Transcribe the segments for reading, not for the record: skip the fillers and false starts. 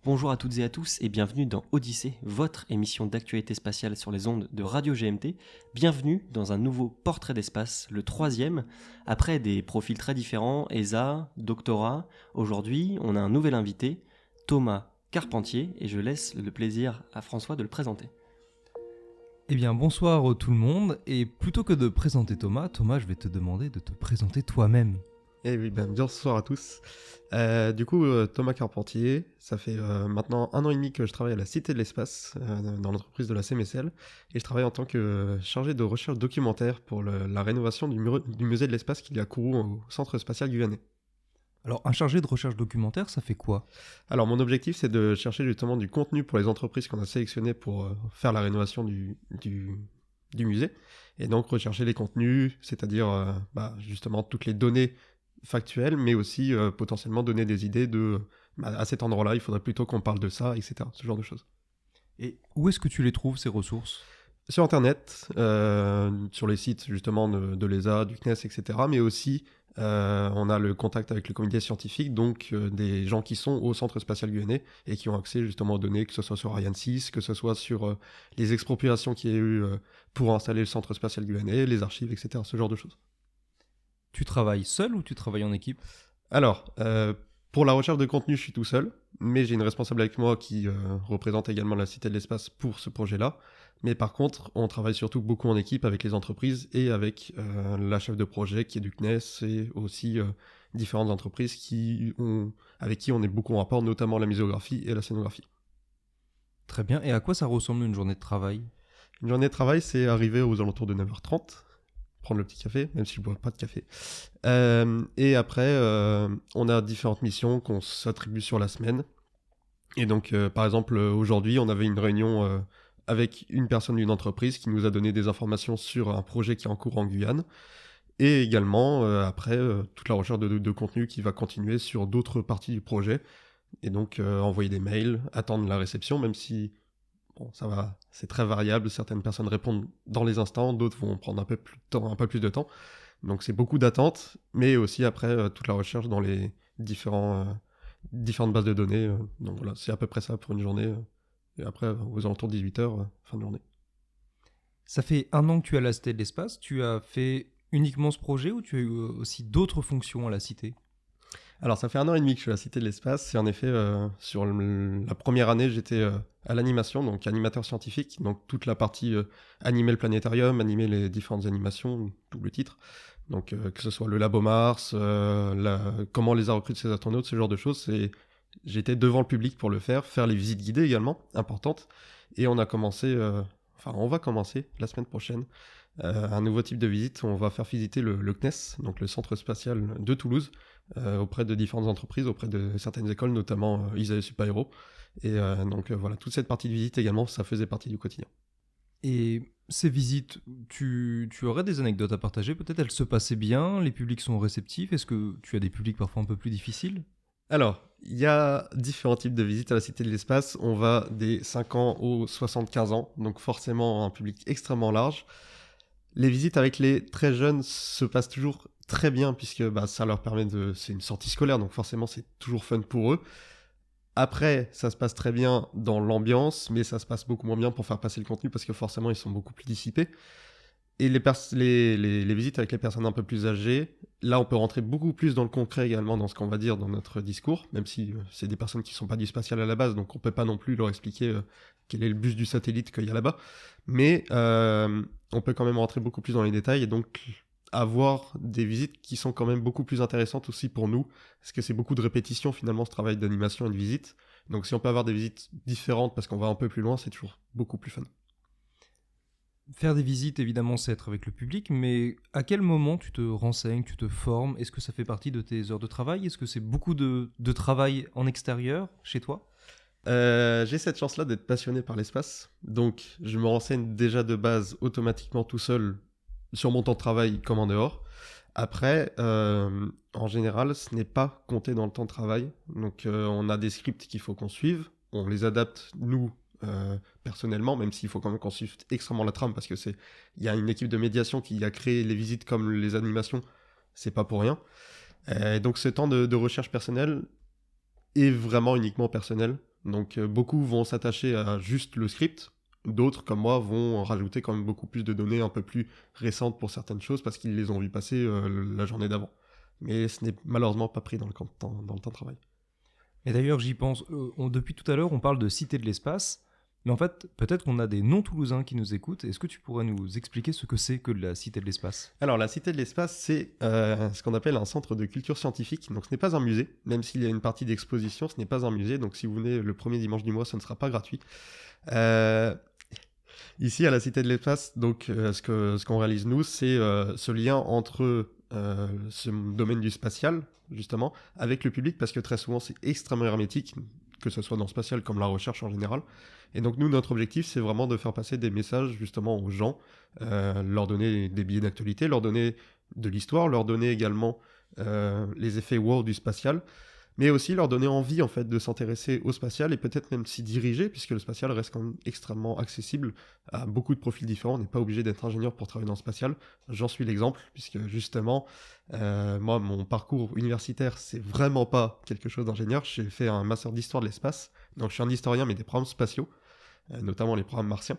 Bonjour à toutes et à tous et bienvenue dans Odyssée, votre émission d'actualité spatiale sur les ondes de Radio GMT. Bienvenue dans un nouveau portrait d'espace, le troisième, après des profils très différents, ESA, doctorat. Aujourd'hui, on a un nouvel invité, Thomas Carpentier, et je laisse le plaisir à François de le présenter. Eh bien, bonsoir tout le monde, et plutôt que de présenter Thomas, je vais te demander de te présenter toi-même. Eh oui, bonsoir à tous. Thomas Carpentier, ça fait maintenant 1 an et demi que je travaille à la Cité de l'Espace, dans l'entreprise de la CMSL, et je travaille en tant que chargé de recherche documentaire pour la rénovation du musée de l'Espace qu'il y a à Kourou, au Centre Spatial Guyanais. Alors, un chargé de recherche documentaire, ça fait quoi ? Alors, mon objectif, c'est de chercher justement du contenu pour les entreprises qu'on a sélectionnées pour faire la rénovation du musée, et donc rechercher les contenus, c'est-à-dire justement toutes les données factuelles, mais aussi potentiellement donner des idées de à cet endroit-là, il faudrait plutôt qu'on parle de ça, etc. Ce genre de choses. Et où est-ce que tu les trouves, ces ressources ? Sur Internet, sur les sites justement de l'ESA, du CNES, etc. Mais aussi, on a le contact avec le comité scientifique, donc des gens qui sont au Centre Spatial Guyanais et qui ont accès justement aux données, que ce soit sur Ariane 6, que ce soit sur les expropriations qu'il y a eu pour installer le Centre Spatial Guyanais, les archives, etc. Ce genre de choses. Tu travailles seul ou tu travailles en équipe ? Alors, pour la recherche de contenu, je suis tout seul, mais j'ai une responsable avec moi qui représente également la Cité de l'Espace pour ce projet-là. Mais par contre, on travaille surtout beaucoup en équipe avec les entreprises et avec la chef de projet qui est du CNES et aussi différentes entreprises avec qui on est beaucoup en rapport, notamment la muséographie et la scénographie. Très bien. Et à quoi ça ressemble une journée de travail ? Une journée de travail, c'est arriver aux alentours de 9h30. Prendre le petit café, même si je ne bois pas de café. Et après, on a différentes missions qu'on s'attribue sur la semaine. Et donc, par exemple, aujourd'hui, on avait une réunion avec une personne d'une entreprise qui nous a donné des informations sur un projet qui est en cours en Guyane. Et également, après, toute la recherche de contenu qui va continuer sur d'autres parties du projet. Et donc, envoyer des mails, attendre la réception, même si... Bon, ça va, c'est très variable. Certaines personnes répondent dans les instants, d'autres vont prendre un peu plus de temps. Donc c'est beaucoup d'attente, mais aussi après toute la recherche dans les différentes bases de données. Donc voilà, c'est à peu près ça pour une journée. Et après, aux alentours de 18h, fin de journée. Ça fait 1 an que tu es à la Cité de l'Espace. Tu as fait uniquement ce projet ou tu as eu aussi d'autres fonctions à la Cité ? Alors ça fait 1 an et demi que je suis à la Cité de l'Espace. C'est en effet, sur la première année, j'étais à l'animation, donc animateur scientifique. Donc toute la partie animer le planétarium, animer les différentes animations, double titre. Donc que ce soit le Labo Mars, comment les a recrutés ces astronautes, ce genre de choses. J'étais devant le public pour le faire les visites guidées également, importantes. Et on va commencer la semaine prochaine un nouveau type de visite. On va faire visiter le CNES, donc le Centre Spatial de Toulouse, auprès de différentes entreprises, auprès de certaines écoles, notamment ISAE Supaéro. Et voilà, toute cette partie de visite également, ça faisait partie du quotidien. Et ces visites, tu aurais des anecdotes à partager ? Peut-être elles se passaient bien, les publics sont réceptifs. Est-ce que tu as des publics parfois un peu plus difficiles ? Alors, il y a différents types de visites à la Cité de l'Espace. On va des 5 ans aux 75 ans, donc forcément un public extrêmement large. Les visites avec les très jeunes se passent toujours très bien, puisque ça leur permet c'est une sortie scolaire, donc forcément c'est toujours fun pour eux. Après, ça se passe très bien dans l'ambiance, mais ça se passe beaucoup moins bien pour faire passer le contenu, parce que forcément ils sont beaucoup plus dissipés. Et les visites avec les personnes un peu plus âgées, là on peut rentrer beaucoup plus dans le concret également dans ce qu'on va dire dans notre discours, même si c'est des personnes qui ne sont pas du spatial à la base, donc on ne peut pas non plus leur expliquer quel est le bus du satellite qu'il y a là-bas. Mais on peut quand même rentrer beaucoup plus dans les détails et donc avoir des visites qui sont quand même beaucoup plus intéressantes aussi pour nous, parce que c'est beaucoup de répétition finalement ce travail d'animation et de visite. Donc si on peut avoir des visites différentes parce qu'on va un peu plus loin, c'est toujours beaucoup plus fun. Faire des visites, évidemment, c'est être avec le public, mais à quel moment tu te renseignes, tu te formes ? Est-ce que ça fait partie de tes heures de travail ? Est-ce que c'est beaucoup de travail en extérieur, chez toi ? J'ai cette chance-là d'être passionné par l'espace, donc je me renseigne déjà de base automatiquement tout seul sur mon temps de travail comme en dehors. Après, en général, ce n'est pas compté dans le temps de travail, donc on a des scripts qu'il faut qu'on suive, on les adapte, nous, personnellement, même s'il faut quand même qu'on suive extrêmement la trame, parce que il y a une équipe de médiation qui a créé les visites comme les animations, c'est pas pour rien. Donc ce temps de recherche personnelle est vraiment uniquement personnel. Donc beaucoup vont s'attacher à juste le script, d'autres comme moi vont rajouter quand même beaucoup plus de données un peu plus récentes pour certaines choses parce qu'ils les ont vu passer la journée d'avant. Mais ce n'est malheureusement pas pris dans le temps de travail. Et d'ailleurs, j'y pense, depuis tout à l'heure, on parle de Cité de l'espace, mais en fait, peut-être qu'on a des non-toulousains qui nous écoutent. Est-ce que tu pourrais nous expliquer ce que c'est que la Cité de l'espace ? Alors la Cité de l'espace, c'est ce qu'on appelle un centre de culture scientifique. Donc ce n'est pas un musée, même s'il y a une partie d'exposition, ce n'est pas un musée. Donc si vous venez le premier dimanche du mois, ce ne sera pas gratuit. Ici à la Cité de l'espace, donc ce qu'on réalise nous, c'est ce lien entre ce domaine du spatial, justement, avec le public, parce que très souvent c'est extrêmement hermétique, que ce soit dans le spatial comme la recherche en général. Et donc nous, notre objectif, c'est vraiment de faire passer des messages justement aux gens, leur donner des billets d'actualité, leur donner de l'histoire, leur donner également les effets wow du spatial, mais aussi leur donner envie en fait de s'intéresser au spatial et peut-être même s'y diriger, puisque le spatial reste quand même extrêmement accessible à beaucoup de profils différents. On n'est pas obligé d'être ingénieur pour travailler dans le spatial. J'en suis l'exemple, puisque justement, moi, mon parcours universitaire, c'est vraiment pas quelque chose d'ingénieur. J'ai fait un master d'histoire de l'espace, donc je suis un historien, mais des programmes spatiaux, notamment les programmes martiens.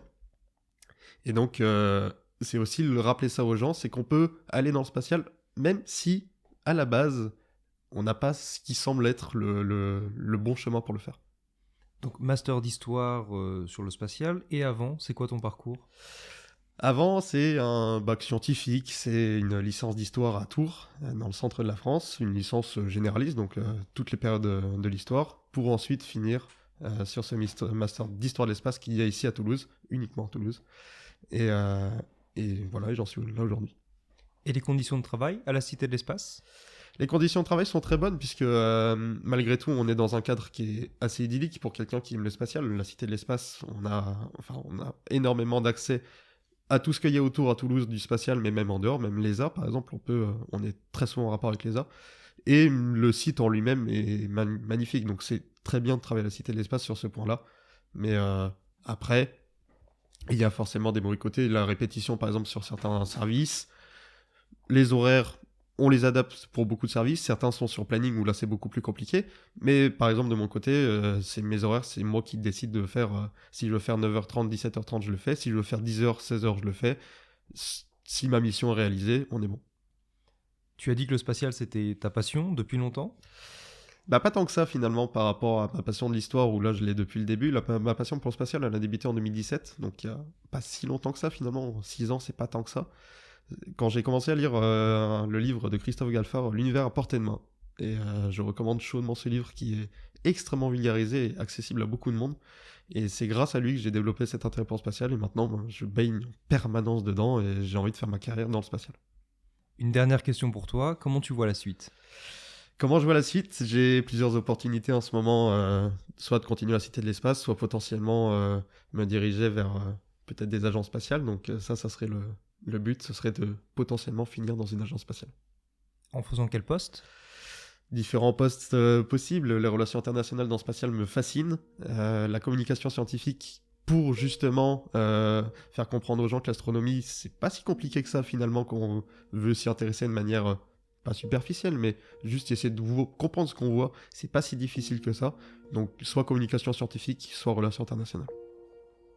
Et donc, c'est aussi le rappeler ça aux gens, c'est qu'on peut aller dans le spatial, même si, à la base, on n'a pas ce qui semble être le bon chemin pour le faire. Donc, master d'histoire sur le spatial. Et avant, c'est quoi ton parcours ? Avant, c'est un bac scientifique, c'est une licence d'histoire à Tours, dans le centre de la France, une licence généraliste, donc toutes les périodes de l'histoire, pour ensuite finir sur ce master d'histoire de l'espace qu'il y a ici à Toulouse, uniquement à Toulouse. Et voilà, j'en suis là aujourd'hui. Et les conditions de travail à la Cité de l'espace ? Les conditions de travail sont très bonnes puisque malgré tout on est dans un cadre qui est assez idyllique pour quelqu'un qui aime le spatial. La Cité de l'espace, on a énormément d'accès à tout ce qu'il y a autour à Toulouse du spatial, mais même en dehors, même l'ESA par exemple, on est très souvent en rapport avec l'ESA. Et le site en lui-même est magnifique, donc c'est très bien de travailler à la Cité de l'espace sur ce point-là. Mais après, il y a forcément des mauvais côtés. La répétition par exemple sur certains services, les horaires, on les adapte pour beaucoup de services. Certains sont sur planning où là c'est beaucoup plus compliqué. Mais par exemple de mon côté, c'est mes horaires, c'est moi qui décide de faire. Si je veux faire 9h30, 17h30, je le fais. Si je veux faire 10h, 16h, je le fais. Si ma mission est réalisée, on est bon. Tu as dit que le spatial c'était ta passion depuis longtemps ? Bah pas tant que ça finalement par rapport à ma passion de l'histoire où là je l'ai depuis le début. Ma passion pour le spatial elle a débuté en 2017, donc il n'y a pas si longtemps que ça finalement. 6 ans c'est pas tant que ça. Quand j'ai commencé à lire le livre de Christophe Galfard, L'univers à portée de main, et je recommande chaudement ce livre qui est extrêmement vulgarisé et accessible à beaucoup de monde, et c'est grâce à lui que j'ai développé cet intérêt pour le spatial, et maintenant je baigne en permanence dedans, et j'ai envie de faire ma carrière dans le spatial. Une dernière question pour toi, comment tu vois la suite ? Comment je vois la suite ? J'ai plusieurs opportunités en ce moment, soit de continuer à la Cité de l'espace, soit potentiellement me diriger vers peut-être des agences spatiales, donc ça serait le but, ce serait de potentiellement finir dans une agence spatiale. En faisant quel poste ? Différents postes possibles. Les relations internationales dans le spatial me fascinent. La communication scientifique pour justement faire comprendre aux gens que l'astronomie, c'est pas si compliqué que ça finalement quand on veut s'y intéresser de manière pas superficielle, mais juste essayer de comprendre ce qu'on voit. C'est pas si difficile que ça. Donc soit communication scientifique, soit relations internationales.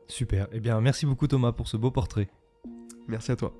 Super. Eh bien, merci beaucoup Thomas pour ce beau portrait. Merci à toi.